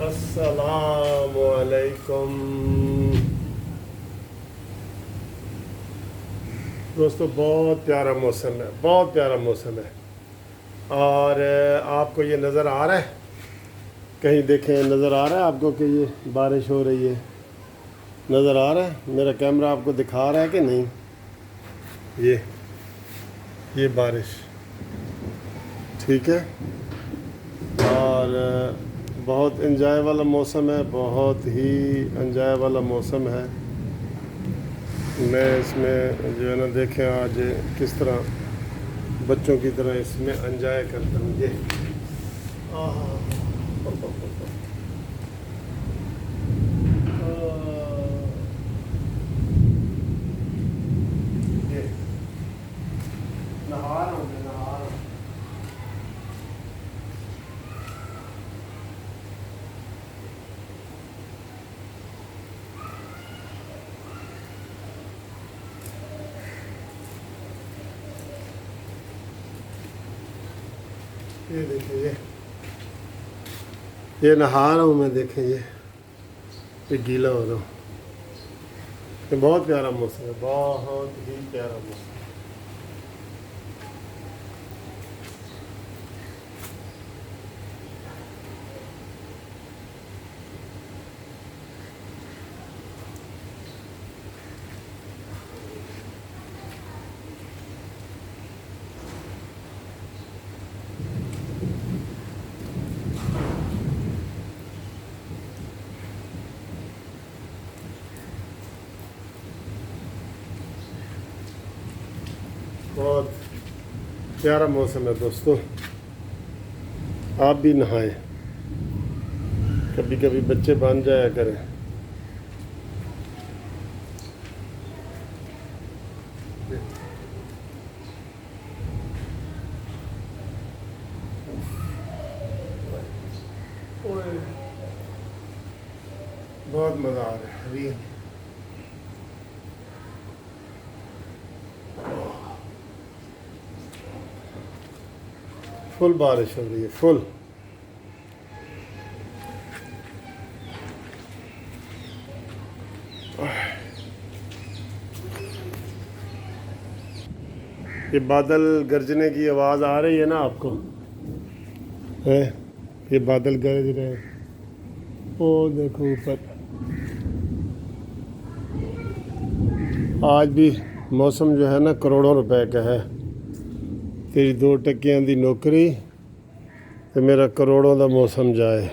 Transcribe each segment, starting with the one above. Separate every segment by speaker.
Speaker 1: अस्सलामु अलैकुम दोस्तों, बहुत प्यारा मौसम है, बहुत प्यारा मौसम है। और आपको ये नज़र आ रहा है, कहीं देखें, नज़र आ रहा है आपको कि ये बारिश हो रही है? नज़र आ रहा है? मेरा कैमरा आपको दिखा रहा है कि नहीं? ये बारिश ठीक है। और बहुत एंजॉय वाला मौसम है, बहुत ही एंजॉय वाला मौसम है। मैं इसमें जो है ना, देखें आज किस तरह बच्चों की तरह इसमें एंजॉय करता हूँ। ये नहा रहा हूँ, नहा रहा हूँ। ये देखिए, ये नहा रहा हूँ मैं। देखें, ये गीला हो रहा हूँ। ये बहुत प्यारा मौसम है, बहुत ही प्यारा मौसम। बहुत प्यारा मौसम है दोस्तों। आप भी नहाएं, कभी कभी बच्चे बन जाया करें। बहुत मज़ा आ रहा है अभी। फुल बारिश हो रही है, फुल। ये बादल गरजने की आवाज़ आ रही है ना आपको? है, ये बादल गरज रहे हैं। ओ देखो ऊपर। आज भी मौसम जो है ना, करोड़ों रुपए का है। तेरी 2 टकियां दी नौकरी तो मेरा करोड़ों का मौसम जाए।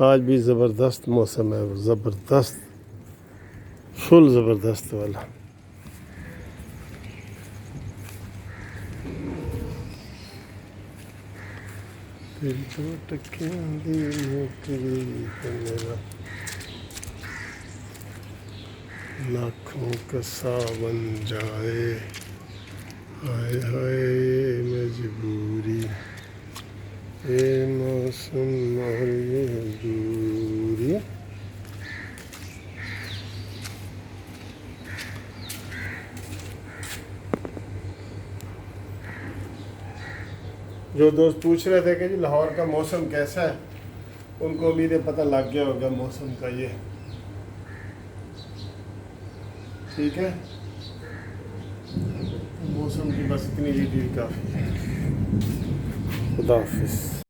Speaker 1: आज भी ज़बरदस्त मौसम है, ज़बरदस्त, फुल ज़बरदस्त वाला। तेरी 2 टकियां दी नौकरी तो मेरा लाखों का सावन जाए। हाय हाय मजबूरी, ये मौसम और ये दूरी। जो दोस्त पूछ रहे थे कि जी लाहौर का मौसम कैसा है, उनको उम्मीद है पता लग गया होगा मौसम का। ये ठीक है, मौसम की बस इतनी ही काफ़ी है। खुदा हाफिज़।